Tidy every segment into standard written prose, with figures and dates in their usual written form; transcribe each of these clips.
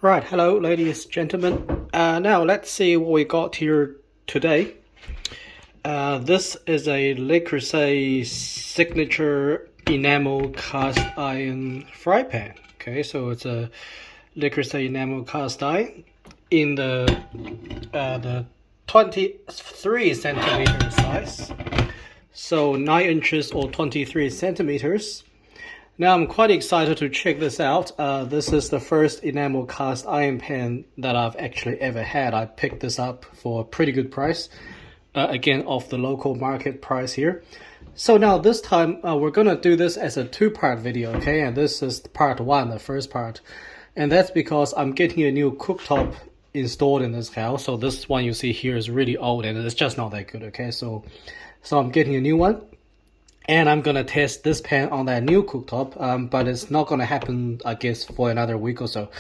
Right, hello ladies, gentlemen. Now let's see what we got here today. This is a Le Creuset signature enamel cast iron fry pan. Okay, so it's a Le Creuset enamel cast iron in the 23 centimeter size. So 9 inches or 23 centimeters. Now I'm quite excited to check this out. This is the first enamel cast iron pan that I've actually ever had. I picked this up for a pretty good price. Again, off the local market price here. So now this time we're gonna do this as a two-part video, okay? And this is part one, the first part. And that's because I'm getting a new cooktop installed in this house. So this one you see here is really old and it's just not that good, okay? So I'm getting a new one. And I'm gonna test this pan on that new cooktop, but it's not gonna happen, I guess, for another week or so.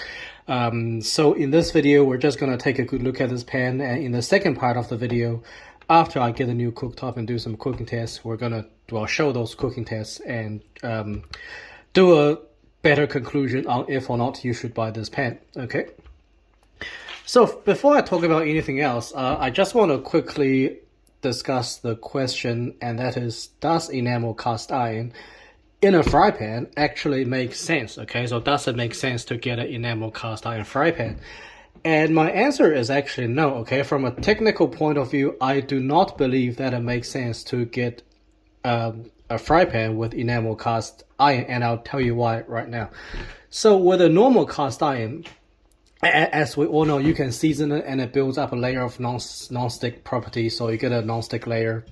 So in this video, we're just gonna take a good look at this pan, and in the second part of the video, after I get a new cooktop and do some cooking tests, we're gonna show those cooking tests and do a better conclusion on if or not you should buy this pan. Okay. So before I talk about anything else, I just want to quickly discuss the question, and that is, does enamel cast iron in a fry pan actually make sense? Okay, so does it make sense to get an enamel cast iron fry pan? And my answer is actually no. Okay, from a technical point of view, I do not believe that it makes sense to get a fry pan with enamel cast iron, and I'll tell you why right now. So with a normal cast iron, as we all know, you can season it and it builds up a layer of non-stick properties. So you get a non-stick layer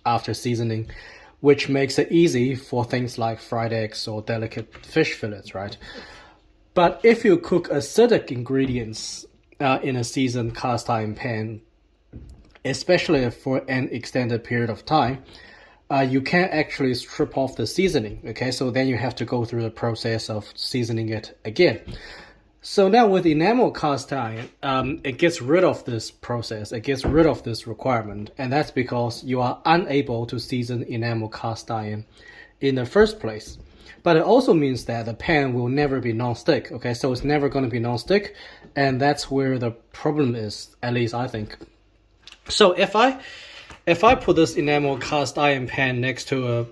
after seasoning, which makes it easy for things like fried eggs or delicate fish fillets, right? But if you cook acidic ingredients in a seasoned cast iron pan, especially for an extended period of time, you can't actually strip off the seasoning, okay? So then you have to go through the process of seasoning it again. So now with enamel cast iron, it gets rid of this process, it gets rid of this requirement, and that's because you are unable to season enamel cast iron in the first place. But it also means that the pan will never be non-stick, okay? So it's never going to be non-stick, and that's where the problem is, at least I think. So if I put this enamel cast iron pan next to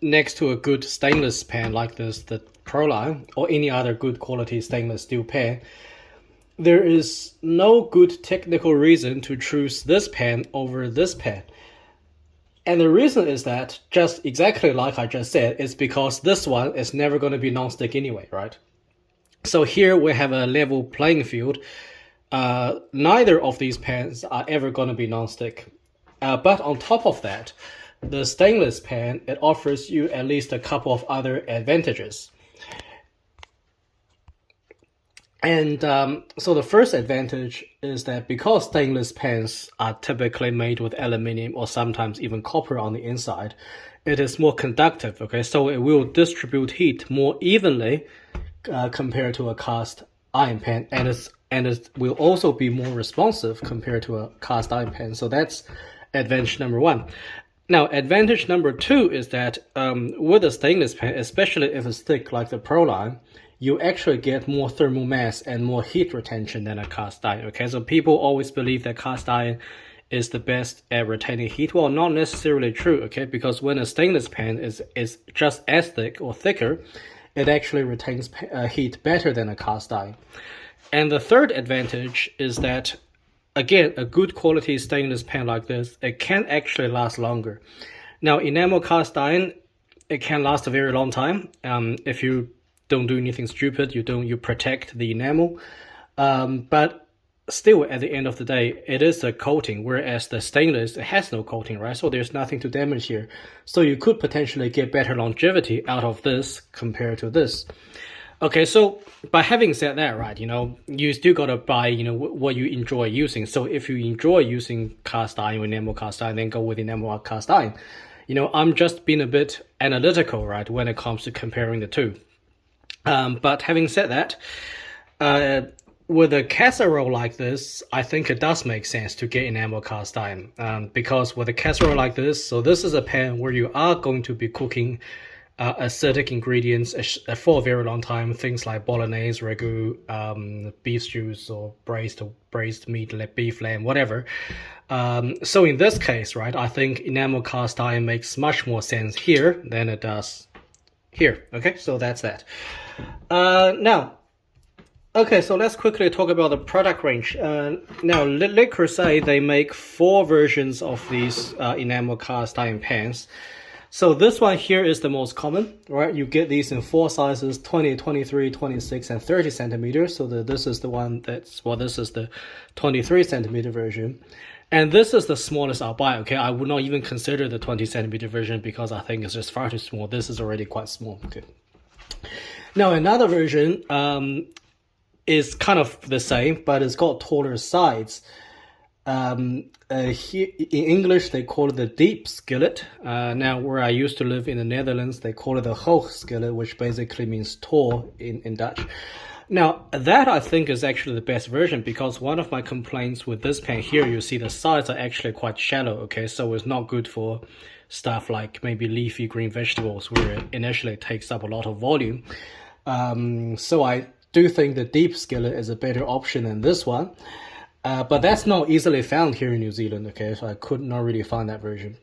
a good stainless pan like this, the Proline, or any other good quality stainless steel pan, there is no good technical reason to choose this pan over this pan. And the reason is that, just exactly like I just said, it's because this one is never going to be non-stick anyway, right? So here we have a level playing field. Neither of these pans are ever going to be non-stick. But on top of that, the stainless pan, it offers you at least a couple of other advantages. And so the first advantage is that because stainless pans are typically made with aluminium or sometimes even copper on the inside, it is more conductive, okay? So it will distribute heat more evenly compared to a cast iron pan, and it will also be more responsive compared to a cast iron pan. So that's advantage number one. Now, advantage number two is that with a stainless pan, especially if it's thick like the Proline, you actually get more thermal mass and more heat retention than a cast iron, okay? So people always believe that cast iron is the best at retaining heat. Well, not necessarily true, okay? Because when a stainless pan is just as thick or thicker, it actually retains heat better than a cast iron. And the third advantage is that, again, a good quality stainless pan like this, it can actually last longer. Now, enamel cast iron, it can last a very long time. If you don't do anything stupid, you protect the enamel. But still, at the end of the day, it is a coating, whereas the stainless, it has no coating, right? So there's nothing to damage here. So you could potentially get better longevity out of this compared to this. Okay, so by having said that, right, you still gotta buy, what you enjoy using. So if you enjoy using cast iron or enamel cast iron, then go with enamel cast iron. I'm just being a bit analytical, right, when it comes to comparing the two. But having said that, with a casserole like this, I think it does make sense to get enamel cast iron. Because with a casserole like this, so this is a pan where you are going to be cooking acidic ingredients for a very long time. Things like bolognese, ragu, beef stews, or braised meat, like beef, lamb, whatever. So in this case, right, I think enamel cast iron makes much more sense here than it does here. Okay, so that's that. Now, okay, so let's quickly talk about the product range. Now, Le Creuset, they make 4 versions of these enamel cast iron pans. So this one here is the most common, right? You get these in 4 sizes, 20, 23, 26, and 30 centimeters. So this is the one that's, well, this is the 23 centimeter version. And this is the smallest I'll buy, okay? I would not even consider the 20 centimeter version because I think it's just far too small. This is already quite small, okay? Now, another version is kind of the same, but it's got taller sides. Here in English, they call it the deep skillet. Now, where I used to live in the Netherlands, they call it the hoog skillet, which basically means tall in Dutch. Now, that I think is actually the best version because one of my complaints with this pan here, you see the sides are actually quite shallow, okay? So it's not good for stuff like maybe leafy green vegetables where it initially takes up a lot of volume. So I do think the deep skillet is a better option than this one. But that's not easily found here in New Zealand, okay? So I could not really find that version.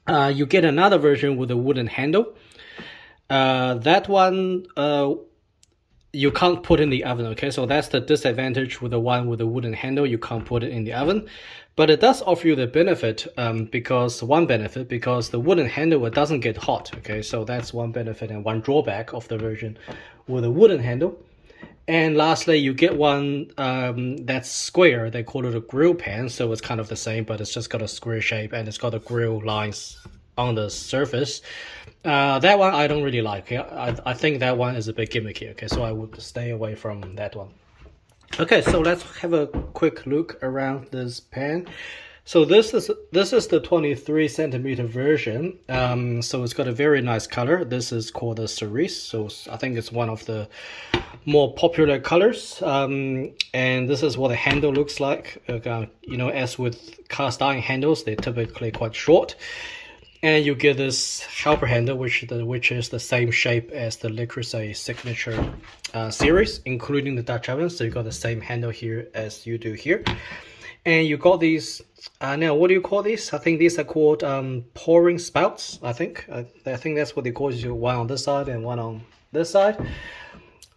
You get another version with a wooden handle. That one, you can't put in the oven, okay? So that's the disadvantage with the one with the wooden handle. You can't put it in the oven. But it does offer you the benefit, because the wooden handle, it doesn't get hot, okay? So that's one benefit and one drawback of the version with a wooden handle. And lastly, you get one that's square. They call it a grill pan, so it's kind of the same, but it's just got a square shape and it's got the grill lines on the surface. That one I don't really like. I think that one is a bit gimmicky, okay? So I would stay away from that one. Okay, so let's have a quick look around this pan. So this is the 23 centimeter version. So it's got a very nice color. This is called the cerise. So I think it's one of the more popular colors. And this is what the handle looks like. You know, as with cast iron handles, they're typically quite short. And you get this helper handle, which is the same shape as the Le Creuset signature series, including the Dutch oven. So you got the same handle here as you do here. And you got these, now what do you call these? I think these are called pouring spouts, I think. I think that's what they call it, one on this side and one on this side.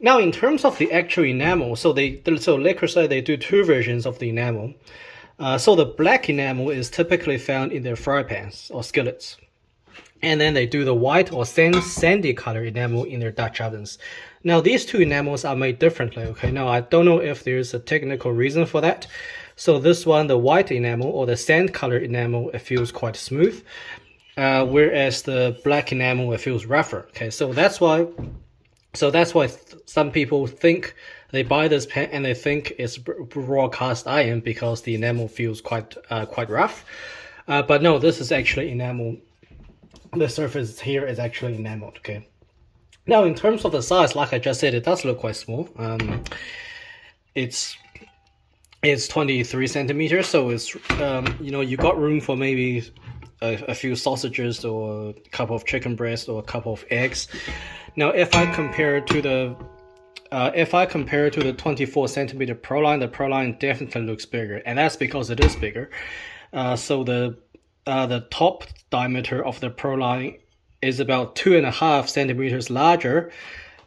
Now, in terms of the actual enamel, so Le Creuset, they do 2 versions of the enamel. So the black enamel is typically found in their fry pans or skillets. And then they do the white or sandy color enamel in their Dutch ovens. Now, these 2 enamels are made differently, okay? Now, I don't know if there's a technical reason for that. So this one, the white enamel or the sand color enamel, it feels quite smooth. Whereas the black enamel, it feels rougher, okay? So that's why some people think they buy this pan and they think it's raw cast iron because the enamel feels quite rough. But no, this is actually enamel. The surface here is actually enameled, okay? Now, in terms of the size, like I just said, it does look quite small. It's 23 centimeters, so it's you know, you got room for maybe a few sausages or a couple of chicken breasts or a couple of eggs. Now, if I compare it to the 24 centimeter Proline, the Proline definitely looks bigger, and that's because it is bigger. So the top diameter of the Proline is about 2.5 centimeters larger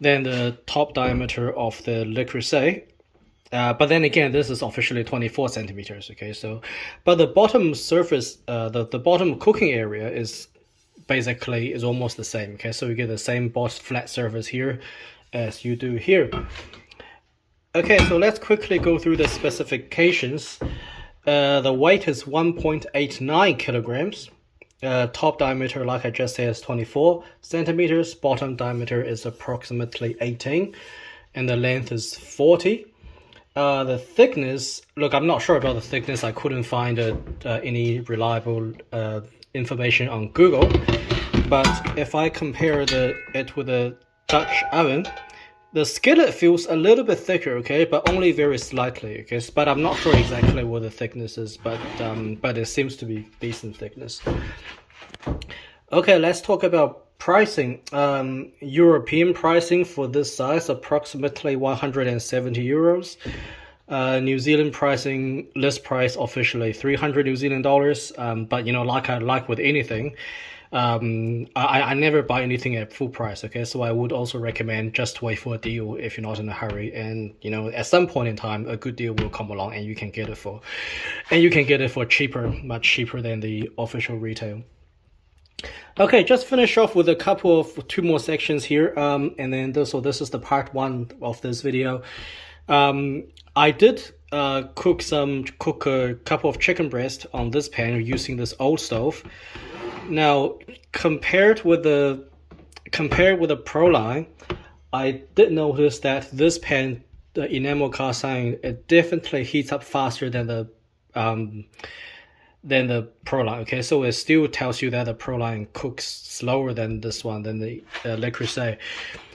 than the top diameter of the Le Creuset. But then again, this is officially 24 centimeters, okay? So, but the bottom surface, the bottom cooking area is almost the same, okay? So you get the same flat surface here as you do here. Okay, so let's quickly go through the specifications. The weight is 1.89 kilograms. Top diameter, like I just said, is 24 centimeters. Bottom diameter is approximately 18, and the length is 40. The thickness, look, I'm not sure about the thickness. I couldn't find any reliable information on Google. But if I compare it with a Dutch oven, the skillet feels a little bit thicker, okay, but only very slightly, okay. But I'm not sure exactly what the thickness is, but it seems to be decent thickness. Okay, let's talk about pricing, European pricing for this size approximately 170 euros. New Zealand pricing, list price officially 300 New Zealand dollars. But like with anything, I never buy anything at full price. Okay, so I would also recommend just wait for a deal if you're not in a hurry, and at some point in time a good deal will come along and you can get it for cheaper, much cheaper than the official retail. Okay, just finish off with two more sections here, and then this is the part one of this video. I did cook a couple of chicken breast on this pan using this old stove. Now, compared with the Proline, I did notice that this pan, the enamel cast iron, it definitely heats up faster than the Proline. Okay, so it still tells you that the Proline cooks slower than this one, than the Le Creuset.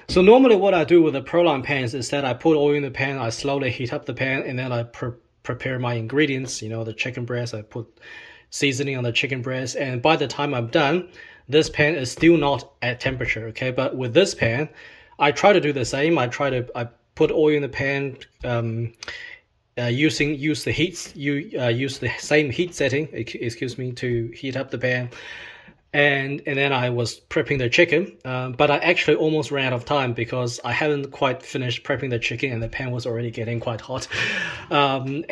So normally what I do with the Proline pans is that I put oil in the pan, I slowly heat up the pan, and then I prepare my ingredients, the chicken breast, I put seasoning on the chicken breast, and by the time I'm done, this pan is still not at temperature, okay? But with this pan, I try to do the same. I put oil in the pan, use the same heat setting, to heat up the pan. And then I was prepping the chicken, but I actually almost ran out of time because I haven't quite finished prepping the chicken and the pan was already getting quite hot. And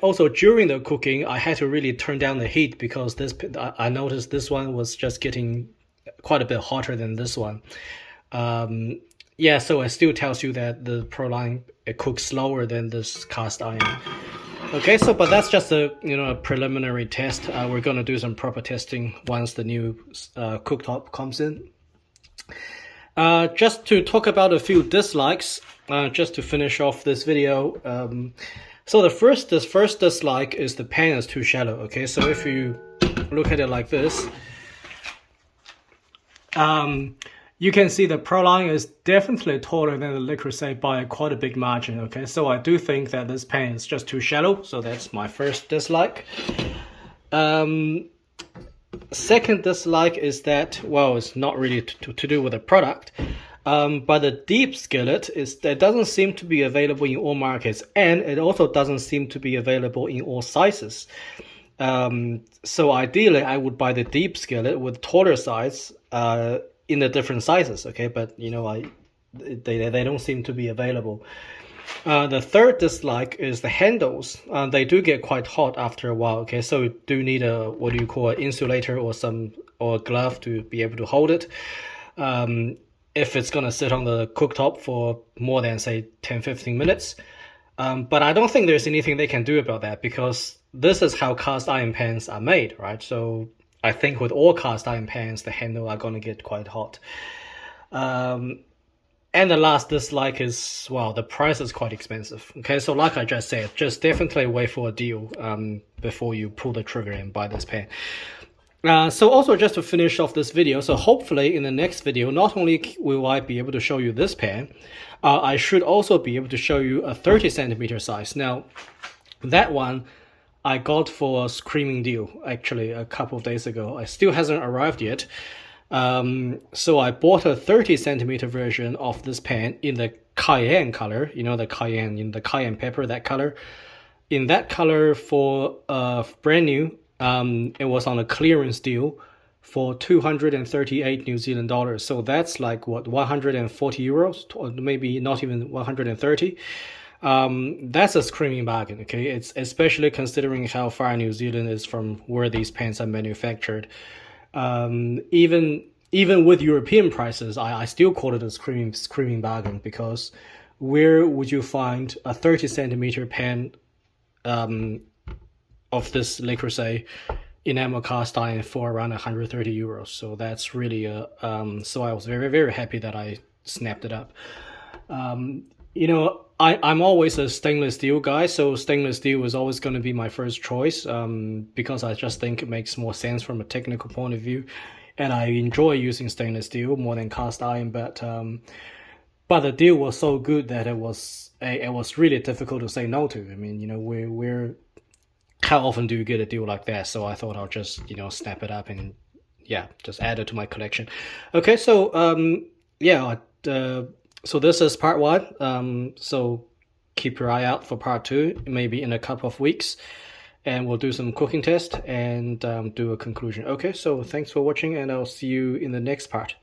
also during the cooking, I had to really turn down the heat because I noticed this one was just getting quite a bit hotter than this one. So it still tells you that the Proline, it cooks slower than this cast iron. Okay, but that's just a preliminary test. We're gonna do some proper testing once the new cooktop comes in. Just to talk about a few dislikes, just to finish off this video. So the first dislike is the pan is too shallow. Okay, so if you look at it like this, you can see the Proline is definitely taller than the Le Creuset by quite a big margin. Okay, so I do think that this pan is just too shallow. So that's my first dislike. Second dislike is that, well, it's not really to do with the product, but the deep skillet that doesn't seem to be available in all markets, and it also doesn't seem to be available in all sizes. So ideally, I would buy the deep skillet with taller size. In the different sizes, okay, but they don't seem to be available. The third dislike is the handles. They do get quite hot after a while, okay, so you do need a an insulator or a glove to be able to hold it. If it's gonna sit on the cooktop for more than say 10-15 minutes. But I don't think there's anything they can do about that because this is how cast iron pans are made, right? So I think with all cast iron pans, the handle are going to get quite hot. And the last dislike is, well, the price is quite expensive. Okay, so like I just said, just definitely wait for a deal before you pull the trigger and buy this pan. So also just to finish off this video, so hopefully in the next video, not only will I be able to show you this pan, I should also be able to show you a 30 centimeter size. Now, that one I got for a screaming deal actually a couple of days ago. It still hasn't arrived yet. So I bought a 30 centimeter version of this pan in the cayenne color, the cayenne pepper, that color. In that color for brand new, it was on a clearance deal for 238 New Zealand dollars. So that's like what, 140 euros, or maybe not even 130. That's a screaming bargain, okay? It's especially considering how far New Zealand is from where these pans are manufactured. Even with European prices, I still call it a screaming bargain because where would you find a 30 centimeter pan of this Le Creuset enamel cast iron for around 130 euros? So that's really so I was very, very happy that I snapped it up. I'm always a stainless steel guy, so stainless steel is always going to be my first choice because I just think it makes more sense from a technical point of view, and I enjoy using stainless steel more than cast iron. But the deal was so good that it was really difficult to say no to. I mean, how often do you get a deal like that? So I thought I'll just snap it up and yeah, just add it to my collection. Okay, so yeah, so this is part one. So keep your eye out for part two, maybe in a couple of weeks, and we'll do some cooking test and do a conclusion. Okay, so thanks for watching, and I'll see you in the next part.